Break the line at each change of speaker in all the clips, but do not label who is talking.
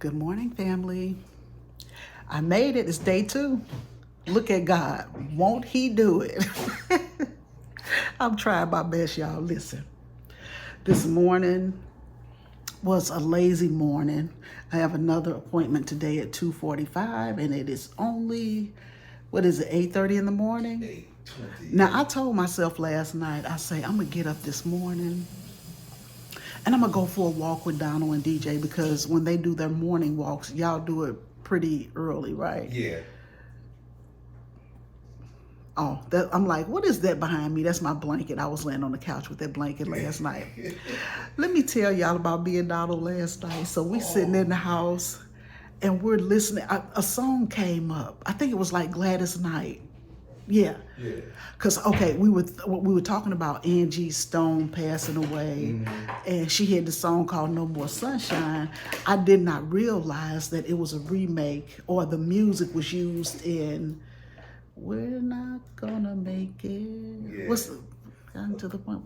Good morning, family. I made it. It's day 2. Look at God. Won't he do it? I'm trying my best, y'all. Listen. This morning was a lazy morning. I have another appointment today at 2:45, and it is only, 8:30 in the morning?
8:20.
Now, I told myself last night, I say, I'm going to get up this morning and I'm going to go for a walk with Donald and DJ, because when they do their morning walks, y'all do it pretty early, right?
Yeah.
Oh, I'm like, what is that behind me? That's my blanket. I was laying on the couch with that blanket last night. Let me tell y'all about me and Donald last night. So we sitting in the house and we're listening. A song came up. I think it was like Gladys Knight. Yeah.
Yeah.
Cause we were talking about Angie Stone passing away, and she had the song called "No More Sunshine." I did not realize that it was a remake, or the music was used in "We're Not Gonna Make It."
Yeah.
What's gotten to the point?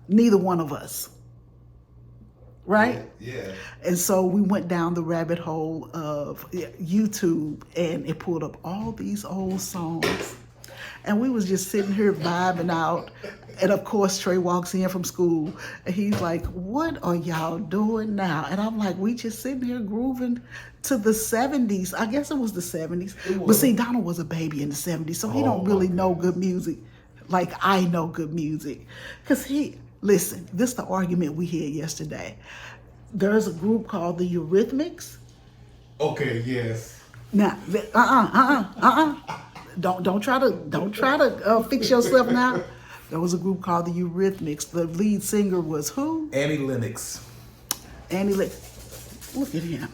Neither one of us. Right?
Yeah.
And so we went down the rabbit hole of YouTube, and it pulled up all these old songs. And we was just sitting here vibing out. And of course, Trey walks in from school and he's like, "What are y'all doing now?" And I'm like, "We just sitting here grooving to the 70s. I guess it was the 70s. But see, Donald was a baby in the 70s, so he don't really know good music like I know good music. Because listen, this is the argument we had yesterday. There's a group called the Eurythmics.
Okay, yes.
Now, don't try to fix yourself now. There was a group called the Eurythmics. The lead singer was who?
Annie Lennox.
Look at him.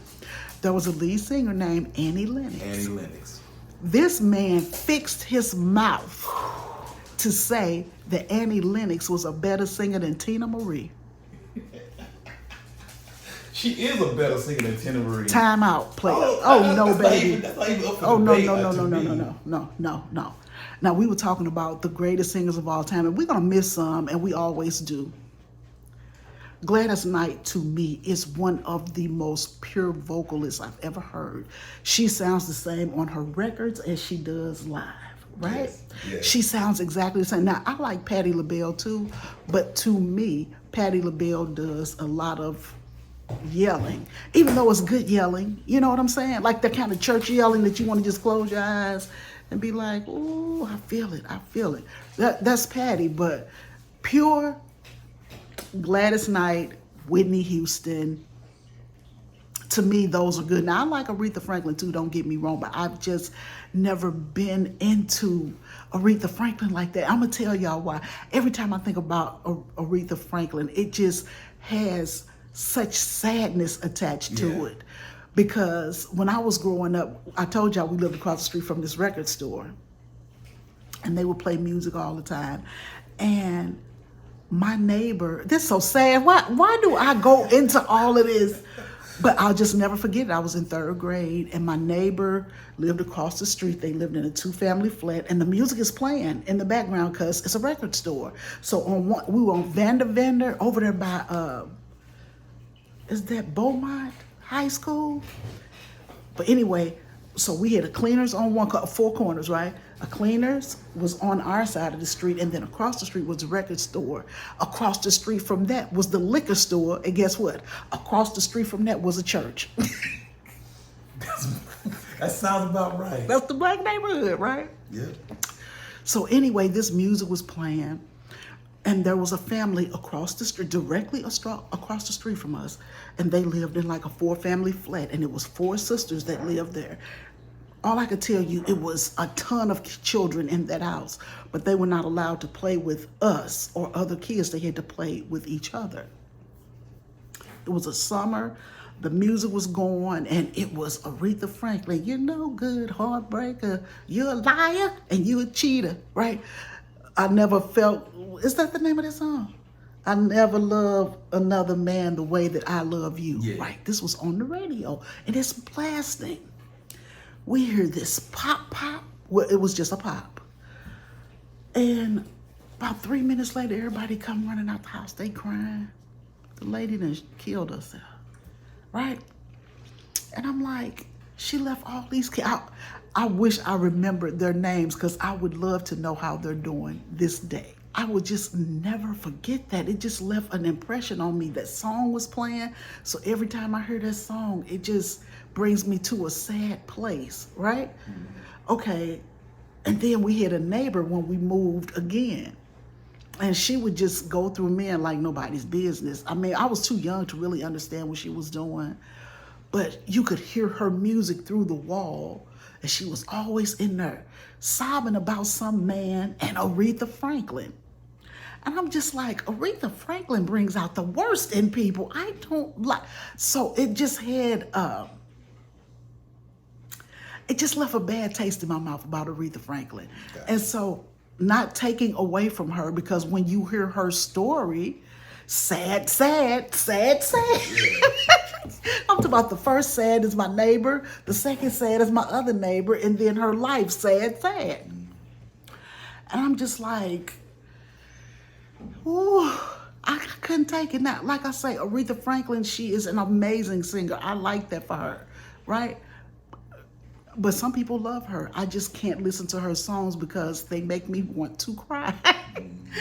There was a lead singer named Annie Lennox.
Annie Lennox.
This man fixed his mouth to say that Annie Lennox was a better singer than Tina Marie.
She is a better singer than Tina Marie.
Time out, player. Oh no, baby.
That's not even up for
Oh no,
debate,
no. Now, we were talking about the greatest singers of all time, and we're gonna miss some, and we always do. Gladys Knight, to me, is one of the most pure vocalists I've ever heard. She sounds the same on her records as she does live. Right?
Yes.
She sounds exactly the same. Now, I like Patti LaBelle too, but to me, Patti LaBelle does a lot of yelling, even though it's good yelling. You know what I'm saying? Like the kind of church yelling that you want to just close your eyes and be like, "Ooh, I feel it. That's Patti. But pure Gladys Knight, Whitney Houston, to me, those are good. Now, I like Aretha Franklin too, don't get me wrong, but I've just never been into Aretha Franklin like that. I'm going to tell y'all why. Every time I think about Aretha Franklin, it just has such sadness attached to it. Because when I was growing up, I told y'all we lived across the street from this record store, and they would play music all the time. And my neighbor, this is so sad. Why do I go into all of this? But I'll just never forget it. I was in 3rd grade, and my neighbor lived across the street. They lived in a 2-family flat, and the music is playing in the background because it's a record store. So we were on Vander over there by, is that Beaumont High School? But anyway, so we had a Cleaners on 4 corners, right? A Cleaners was on our side of the street, and then across the street was the record store. Across the street from that was the liquor store, and guess what? Across the street from that was a church.
That sounds about right.
That's the black neighborhood, right?
Yeah.
So anyway, this music was playing, and there was a family across the street, directly across the street from us, and they lived in like a 4-family flat, and it was 4 sisters that lived there. All I could tell you, it was a ton of children in that house, but they were not allowed to play with us or other kids. They had to play with each other. It was a summer, the music was going, and it was Aretha Franklin. "You're no good, heartbreaker. You're a liar, and you're a cheater," right? I never felt, is that the name of that song? "I never loved another man the way that I love you."
Yeah.
Right? This was on the radio, and it's blasting. We hear this pop. Well, it was just a pop. And about 3 minutes later, everybody come running out the house. They crying. the lady that killed herself, right? And I'm like, she left all these kids. I wish I remembered their names because I would love to know how they're doing this day. I would just never forget that. It just left an impression on me. That song was playing. So every time I hear that song, it just brings me to a sad place, right? Okay. And then we had a neighbor when we moved again. And she would just go through men like nobody's business. I mean, I was too young to really understand what she was doing. But you could hear her music through the wall. And she was always in there sobbing about some man and Aretha Franklin. And I'm just like, Aretha Franklin brings out the worst in people. I don't like. So it just had, it just left a bad taste in my mouth about Aretha Franklin. Okay. And so not taking away from her, because when you hear her story, sad. Yeah. I'm talking about the first sad is my neighbor, the second sad is my other neighbor, and then her life sad. And I'm just like, ooh, I couldn't take it now. Like I say, Aretha Franklin, she is an amazing singer. I like that for her, right? But some people love her. I just can't listen to her songs because they make me want to cry.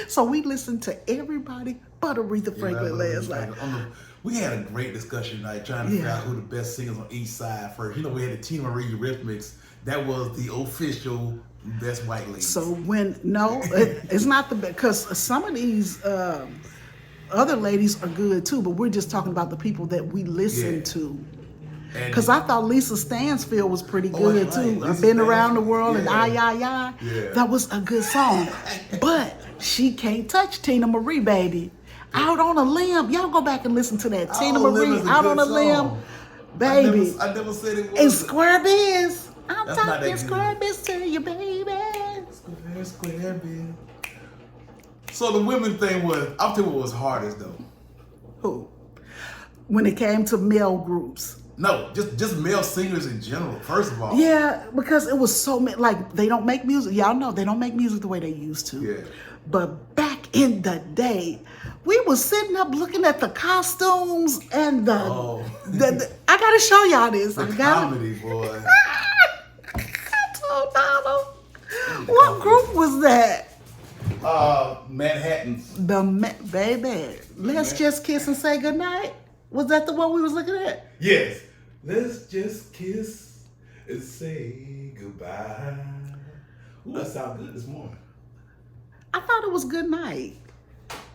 So we listened to everybody but Aretha Franklin last night.
We had a great discussion tonight trying to figure out who the best singers on each side first. You know, we had the Tina Marie Eurythmics. That was the official best white lady. So it's not the best, because some of these other ladies are good too, but we're just talking about the people that we listen to. Because I thought Lisa Stansfield was pretty good too. I've been around the world and yeah. That was a good song. But she can't touch Tina Marie, baby. Out on a Limb. Y'all go back and listen to that. Tina Marie, Out on a Limb. Baby. I never said it was.
And Square Biz. I'm talking Square Biz to you, baby.
Square Biz. So the women thing was, I'll tell you what was hardest though.
Who? When it came to male groups.
No, just male singers in general, first of all.
Yeah, because it was so many, like, they don't make music. Y'all know they don't make music the way they used to. Yeah. But back in the day, we was sitting up looking at the costumes and the I gotta show y'all this.
The comedy, boy.
I told Donald. What group was that?
Manhattan's.
Baby. Let's just kiss and say goodnight. Was that the one we was looking at?
Yes. Let's just kiss and say goodbye. Ooh, that sounds good this morning.
I thought it was good night.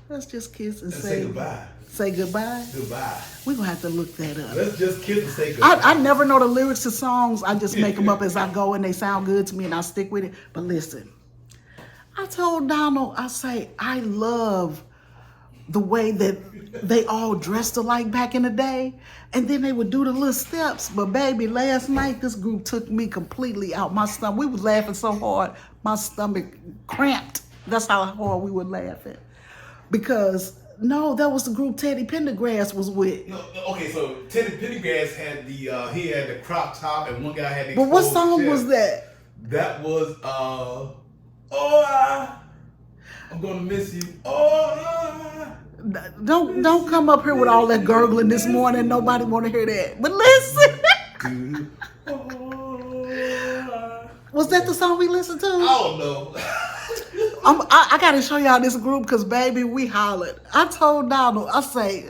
Let's just kiss and say
goodbye.
Say goodbye?
Goodbye.
We're going to have to look that up.
Let's just kiss and say goodbye.
I never know the lyrics to songs. I just make them up as I go and they sound good to me and I stick with it. But listen, I told Donald, I say, I love the way that they all dressed alike back in the day. And then they would do the little steps. But baby, last night, this group took me completely out my stomach. We was laughing so hard, my stomach cramped. That's how hard we were laughing. Because, no, that was the group Teddy Pendergrass was with.
Okay, so Teddy Pendergrass had he had the crop top and one guy had the
But what song was that?
That was, I'm gonna miss you.
Don't come up here with all that gurgling this morning. Nobody want to hear that. But listen. Was that the song we listened to?
I don't know.
I got to show y'all this group because, baby, we hollered. I told Donald, I say,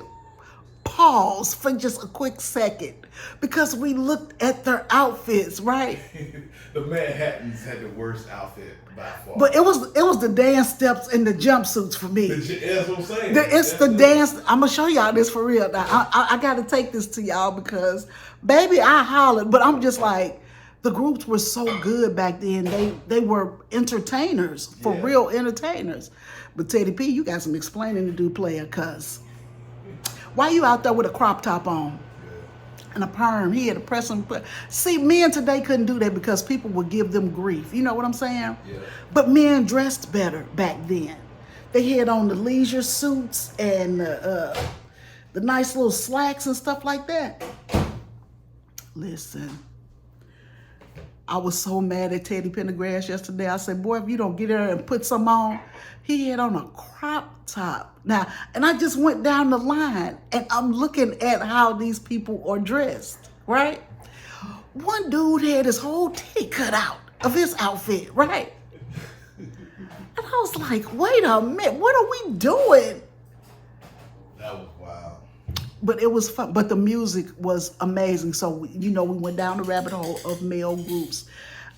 pause for just a quick second because we looked at their outfits, right?
The Manhattans had the worst outfit by far.
But it was the dance steps and the jumpsuits for me.
That's what I'm saying.
It's the dance. I'm going to show y'all this for real. Now, I got to take this to y'all because, baby, I hollered. But I'm just like, the groups were so good back then. They were entertainers, for real entertainers. But Teddy P, you got some explaining to do, player, cuz. Why you out there with a crop top on? And a perm? He had a press and put. See, men today couldn't do that because people would give them grief. You know what I'm saying? Yeah. But men dressed better back then. They had on the leisure suits and the nice little slacks and stuff like that. Listen. I was so mad at Teddy Pendergrass yesterday. I said, boy, if you don't get there and put some on, he had on a crop top. Now, and I just went down the line and I'm looking at how these people are dressed, right? One dude had his whole titty cut out of his outfit, right? And I was like, wait a minute, what are we doing?
That was wild.
But it was fun. But the music was amazing. So, we went down the rabbit hole of male groups.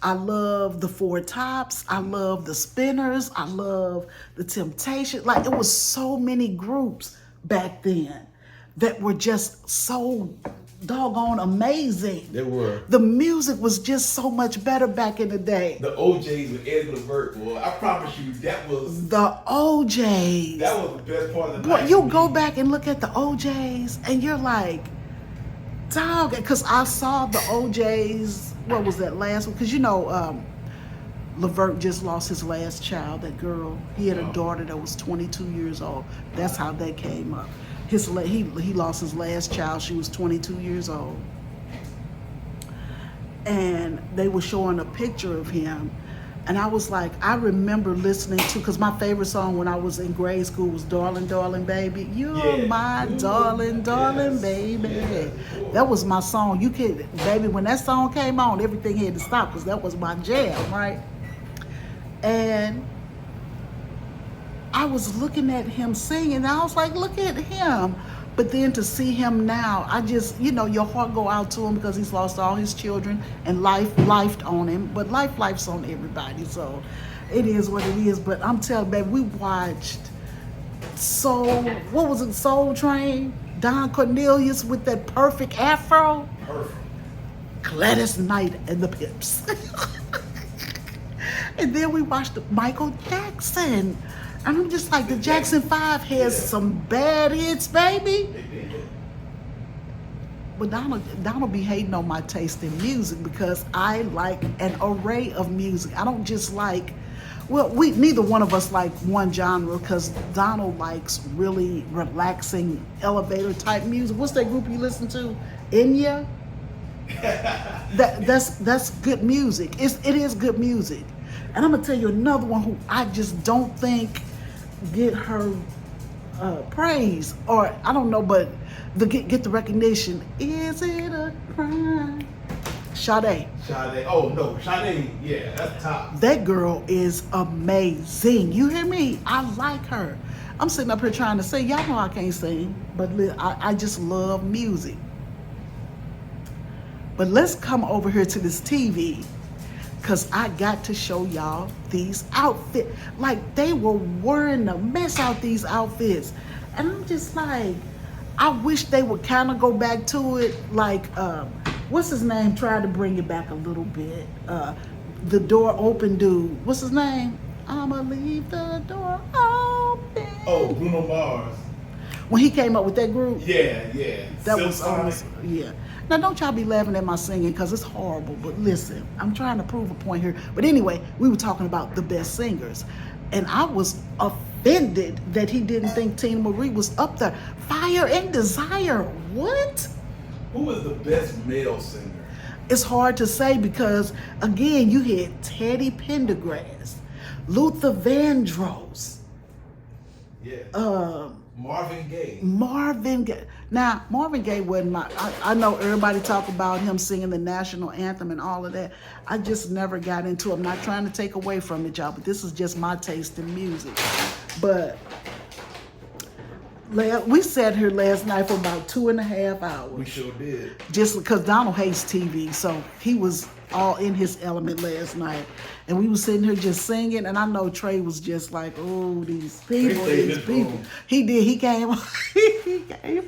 I love the Four Tops. I love the Spinners. I love the Temptations. Like, it was so many groups back then that were just so doggone amazing.
They were.
The music was just so much better back in the day.
The OJs with Ed Levert, boy. I promise you, that was
the OJs.
That was the best part of the
boy,
night.
You go back and look at the OJs, and you're like, dog. Because I saw the OJs. What was that last one? Because Levert just lost his last child. That girl. He had a daughter that was 22 years old. That's how that came up. He lost his last child. She was 22 years old. And they were showing a picture of him. And I was like, I remember listening to, because my favorite song when I was in grade school was Darling, Darling Baby. You're my darling, darling baby. Yes. That was my song. Baby, when that song came on, everything had to stop because that was my jam, right? And I was looking at him singing, and I was like, look at him. But then to see him now, I just, your heart go out to him because he's lost all his children and life on him. But life's on everybody, so it is what it is. But I'm telling you, baby, we watched what was it, Soul Train? Don Cornelius with that perfect afro.
Perfect.
Gladys Knight and the Pips. And then we watched Michael Jackson. And I'm just like, the Jackson 5 has some bad hits, baby. But Donald be hating on my taste in music because I like an array of music. I don't just like, neither one of us like one genre because Donald likes really relaxing elevator type music. What's that group you listen to? Enya? That's good music. It is good music. And I'm gonna tell you another one who I just don't think get her praise, or I don't know, but get the recognition. Is it a crime? Sade.
Oh no, Sade. Yeah, that's top.
That girl is amazing. You hear me? I like her. I'm sitting up here trying to sing. Y'all know I can't sing, but I just love music. But let's come over here to this TV. Because I got to show y'all these outfits. Like, they were wearing the mess out these outfits. And I'm just like, I wish they would kind of go back to it. Like, what's his name? Tried to bring it back a little bit. The door open dude. What's his name? I'ma leave the door open.
Oh, Bruno Mars.
When he came up with that group.
Yeah.
That was almost, yeah. Now, don't y'all be laughing at my singing because it's horrible. But listen, I'm trying to prove a point here. But anyway, we were talking about the best singers. And I was offended that he didn't think Tina Marie was up there. Fire and Desire. What?
Who is the best male singer?
It's hard to say because, again, you had Teddy Pendergrass, Luther Vandross.
Yeah. Marvin Gaye.
Now, Marvin Gaye wasn't I know everybody talk about him singing the national anthem and all of that. I just never got into it. I'm not trying to take away from it, y'all, but this is just my taste in music. But we sat here last night for about 2.5 hours.
We sure did.
Just because Donald hates TV, so he was all in his element last night. And we were sitting here just singing, and I know Trey was just like, oh, these people. He did. He came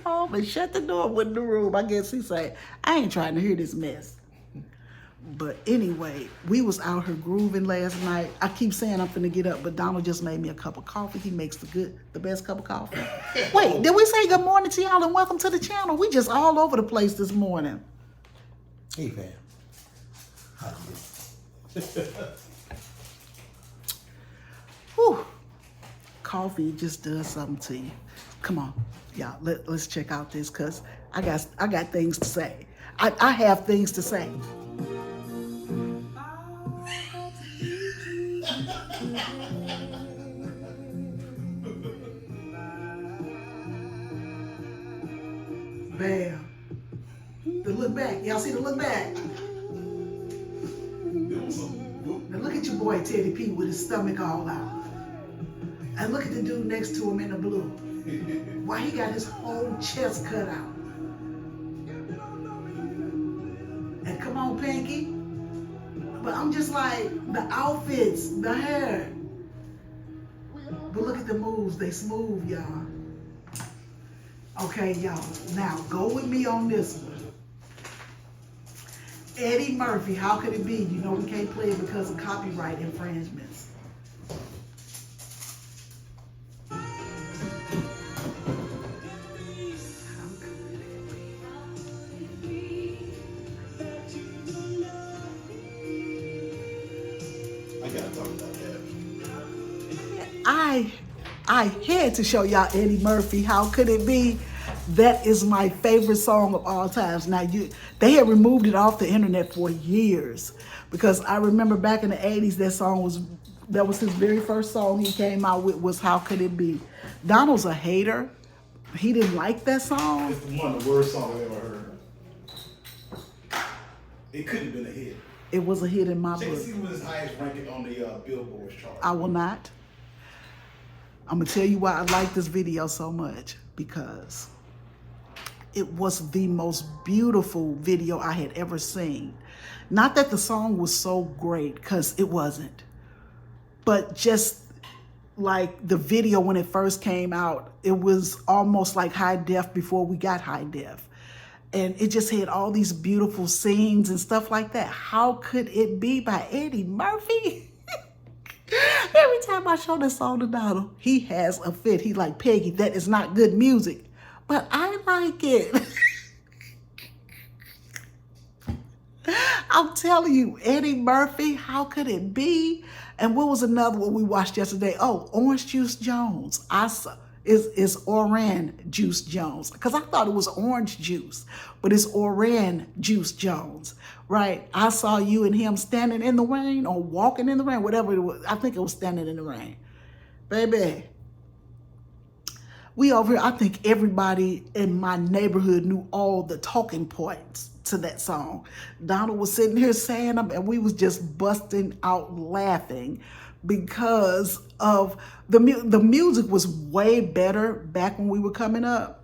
home and shut the door with the room. I guess he said, I ain't trying to hear this mess. But anyway, we was out here grooving last night. I keep saying I'm finna get up, but Donald just made me a cup of coffee. He makes the best cup of coffee. Wait, did we say good morning to y'all and welcome to the channel? We just all over the place this morning.
Hey, fam.
Whew. Coffee just does something to you. Come on, y'all. Let's check out this because I got things to say. I have things to say. Bam. The look back. Y'all see the look back? Now look at your boy Teddy P with his stomach all out. And look at the dude next to him in the blue. Why he got his whole chest cut out. And come on, Pinky. But I'm just like, the outfits, the hair. But look at the moves, they smooth, y'all. Okay, y'all, now go with me on this one. Eddie Murphy, How Could It Be? You know we can't play it because of copyright infringements.
I gotta talk about that.
I had to show y'all Eddie Murphy, How Could It Be? That is my favorite song of all times. Now, they had removed it off the internet for years because I remember back in the 80s, that was his very first song he came out with was How Could It Be? Donald's a hater. He didn't like that song.
It's one of the worst songs I've ever heard. It couldn't have been a hit.
It was a hit in my book.
JC was his highest ranking on the Billboard chart.
I will not. I'm going to tell you why I like this video so much, because it was the most beautiful video I had ever seen. Not that the song was so great, because it wasn't. But just like the video when it first came out, it was almost like high def before we got high def. And it just had all these beautiful scenes and stuff like that. How Could It Be by Eddie Murphy? Every time I show this song to Donald, he has a fit. He like, Peggy, that is not good music, but I like it. I'm telling you, Eddie Murphy, How Could It Be? And what was another one we watched yesterday? Oh, Orange Juice Jones. It's Orange Juice Jones, because I thought it was orange juice, but it's Orange Juice Jones, right? I saw you and him standing in the rain or walking in the rain, whatever it was. I think it was standing in the rain. Baby, we over here, I think everybody in my neighborhood knew all the talking points to that song. Donald was sitting here saying them, and we was just busting out laughing because of the music was way better back when we were coming up.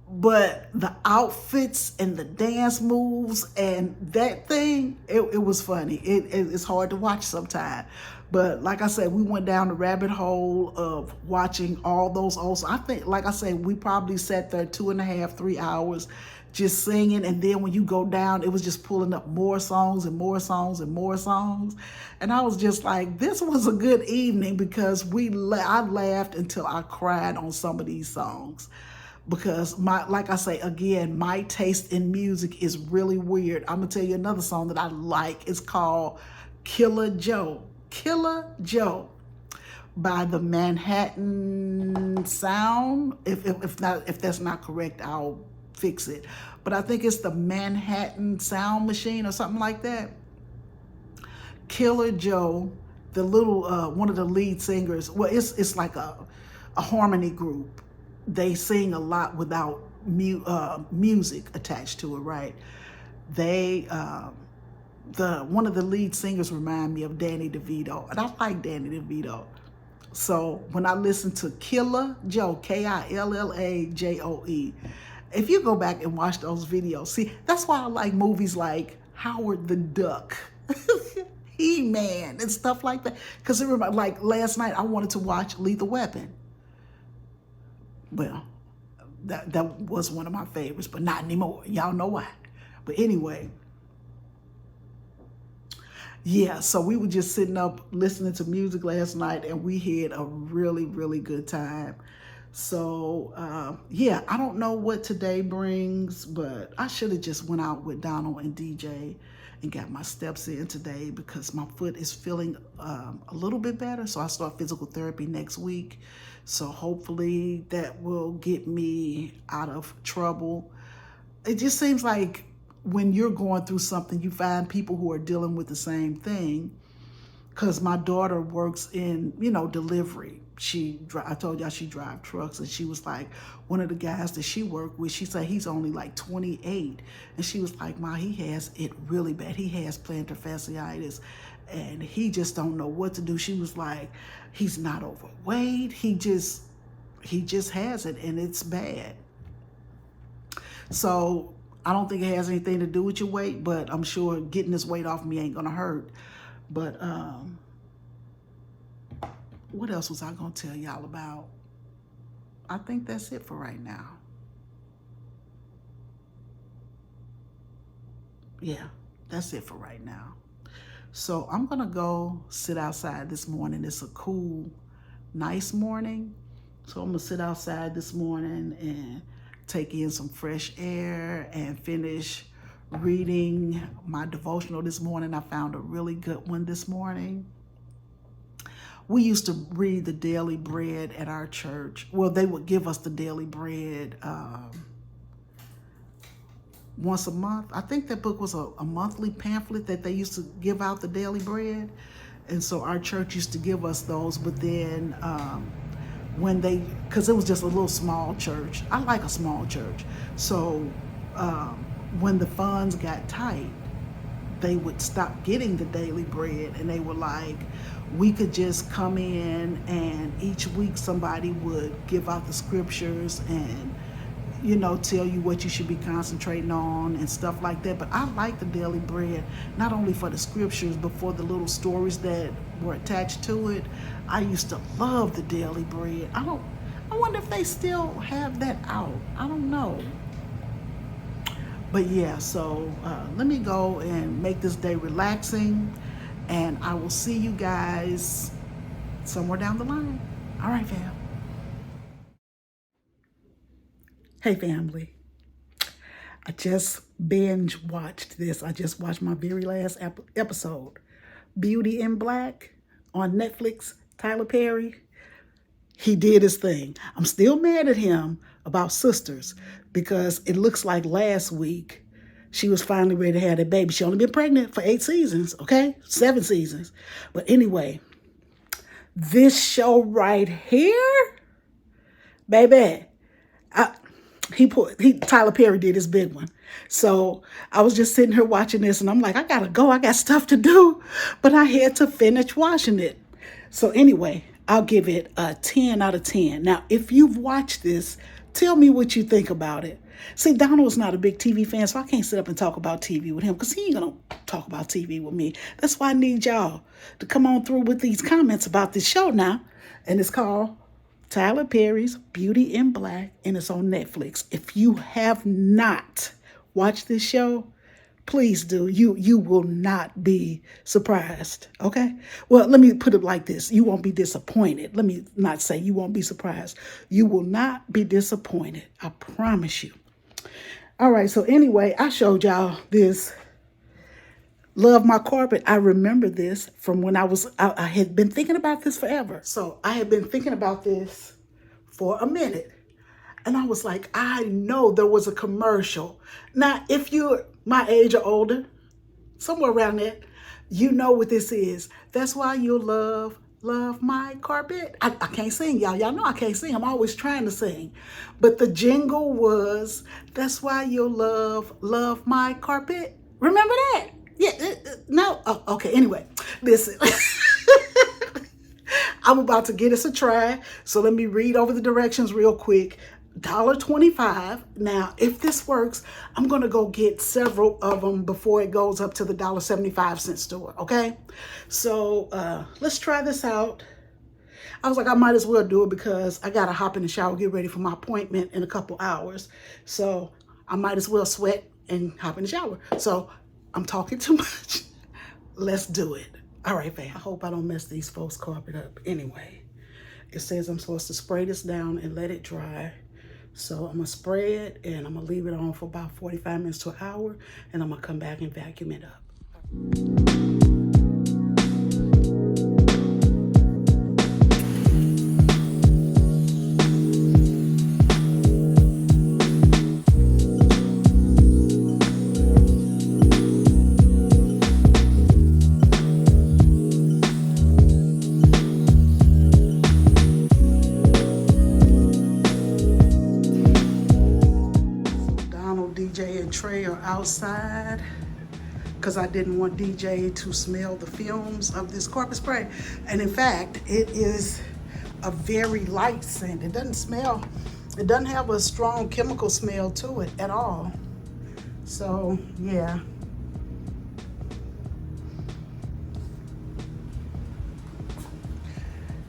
But the outfits and the dance moves and that thing, it was funny. It's hard to watch sometimes. But like I said, we went down the rabbit hole of watching all those old songs. I think, like I said, we probably sat there 2.5, 3 hours just singing. And then when you go down, it was just pulling up more songs and more songs and more songs. And I was just like, this was a good evening, because I laughed until I cried on some of these songs. Because like I say, again, my taste in music is really weird. I'm gonna tell you another song that I like. It's called Killer Joe. Killer Joe by the Manhattan Sound. If that's not correct, I'll fix it. But I think it's the Manhattan Sound Machine or something like that. Killer Joe, the little one of the lead singers. Well, it's like a harmony group. They sing a lot without music attached to it, right? One of the lead singers remind me of Danny DeVito, and I like Danny DeVito. So when I listen to Killer Joe, Killajoe, if you go back and watch those videos, see, that's why I like movies like Howard the Duck, He-Man, and stuff like that. Because like last night, I wanted to watch Lethal Weapon. Well, that was one of my favorites, but not anymore. Y'all know why. But anyway, yeah, so we were just sitting up listening to music last night, and we had a really, really good time. So, yeah, I don't know what today brings, but I should have just went out with Donald and DJ and got my steps in today, because my foot is feeling a little bit better. So I start physical therapy next week. So hopefully that will get me out of trouble. It just seems like when you're going through something, you find people who are dealing with the same thing. because my daughter works in, delivery. I told y'all she drive trucks, and she was like, one of the guys that she worked with, she said he's only like 28, and she was like, Ma, he has it really bad. He has plantar fasciitis, and he just don't know what to do. She was like, he's not overweight. He just has it, and it's bad. So I don't think it has anything to do with your weight, but I'm sure getting this weight off me ain't gonna hurt. But what else was I gonna tell y'all about? I think that's it for right now. Yeah, that's it for right now. So I'm gonna go sit outside this morning. It's a cool, nice morning. So I'm gonna sit outside this morning and take in some fresh air and finish reading my devotional this morning. I found a really good one this morning. We used to read the daily bread at our church. Well, they would give us the daily bread once a month. I think that book was a monthly pamphlet that they used to give out, the daily bread. And so our church used to give us those, but then because it was just a little small church. I like a small church. So when the funds got tight, they would stop getting the daily bread, and they were like, we could just come in, and each week somebody would give out the scriptures and, tell you what you should be concentrating on and stuff like that. But I like the daily bread, not only for the scriptures, but for the little stories that were attached to it. I used to love the daily bread. I wonder if they still have that out. I don't know. But yeah, so let me go and make this day relaxing, and I will see you guys somewhere down the line. All right, fam. Hey, family. I just binge watched this. I just watched my very last episode, Beauty in Black on Netflix. Tyler Perry, he did his thing. I'm still mad at him about Sisters, because it looks like last week she was finally ready to have that baby. She only been pregnant for 8 seasons, okay? 7 seasons. But anyway, this show right here, baby, Tyler Perry did his big one. So I was just sitting here watching this, and I'm like, I gotta go. I got stuff to do. But I had to finish watching it. So anyway, I'll give it a 10 out of 10. Now, if you've watched this, tell me what you think about it. See, Donald's not a big TV fan, so I can't sit up and talk about TV with him, because he ain't going to talk about TV with me. That's why I need y'all to come on through with these comments about this show now. And it's called Tyler Perry's Beauty in Black, and it's on Netflix. If you have not watched this show, please do. You will not be surprised, okay? Well, let me put it like this. You won't be disappointed. Let me not say you won't be surprised. You will not be disappointed. I promise you. All right, so anyway, I showed y'all this Love My Carpet. I remember this from when I had been thinking about this forever. So I had been thinking about this for a minute. And I was like, I know there was a commercial. Now, if you're my age or older, somewhere around that, you know what this is. That's why you'll love my carpet. I can't sing, y'all. Y'all know I can't sing. I'm always trying to sing. But the jingle was, that's why you'll love my carpet. Remember that? Yeah, no. Oh, okay, anyway, listen. I'm about to get us a try. So let me read over the directions real quick. $1.25. Now, if this works, I'm going to go get several of them before it goes up to the $1.75 store, okay? So let's try this out. I was like, I might as well do it because I got to hop in the shower, get ready for my appointment in a couple hours. So I might as well sweat and hop in the shower. So I'm talking too much. Let's do it. All right, fam. I hope I don't mess these folks' carpet up. Anyway, it says I'm supposed to spray this down and let it dry. So I'm going to spray it, and I'm going to leave it on for about 45 minutes to an hour, and I'm going to come back and vacuum it up. outside because I didn't want DJ to smell the fumes of this carpet spray. And in fact, it is a very light scent. It doesn't have a strong chemical smell to it at all. So, yeah.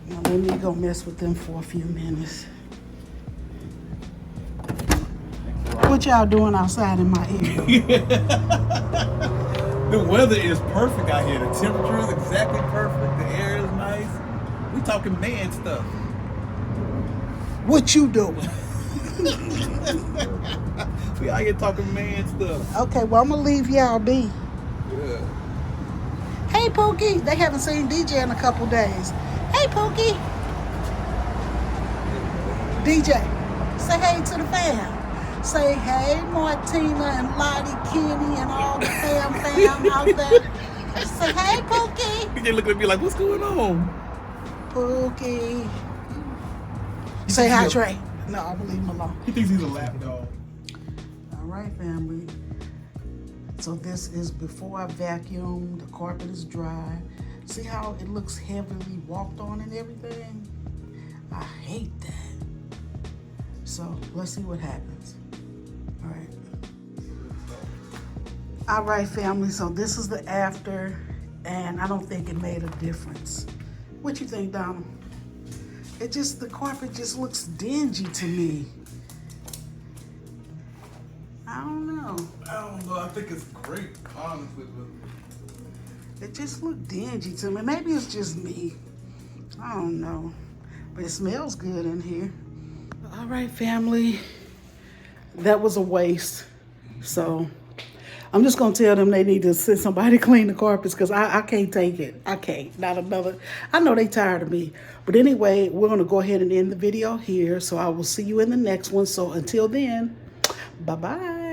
Now let me go mess with them for a few minutes. What y'all doing outside in my area?
The weather is perfect out here. The temperature is exactly perfect. The air is nice. We talking man stuff.
What you doing?
We out here talking man stuff.
Okay, well, I'm gonna leave y'all be.
Yeah.
Hey, Pookie. They haven't seen DJ in a couple days. Hey, Pookie. DJ, say hey to the fam. Say hey, Martina and Lottie, Kenny, and all the fam out there. Say hey, Pookie.
They looking at me like, what's going on?
Pookie. Say hi, Trey. No, I will leave him alone.
He thinks he's a lap dog.
All right, family. So this is before I vacuum. The carpet is dry. See how it looks heavily walked on and everything? I hate that. So let's see what happens. All right. All right, family. So this is the after, and I don't think it made a difference. What you think, Donald? The carpet just looks dingy to me. I don't know.
I think it's great, honestly. But
It just looked dingy to me. Maybe it's just me. I don't know. But it smells good in here. All right, family. That was a waste. So I'm just going to tell them they need to send somebody to clean the carpets because I can't take it. I can't. Not another. I know they tired of me. But anyway, we're going to go ahead and end the video here. So I will see you in the next one. So until then, bye-bye.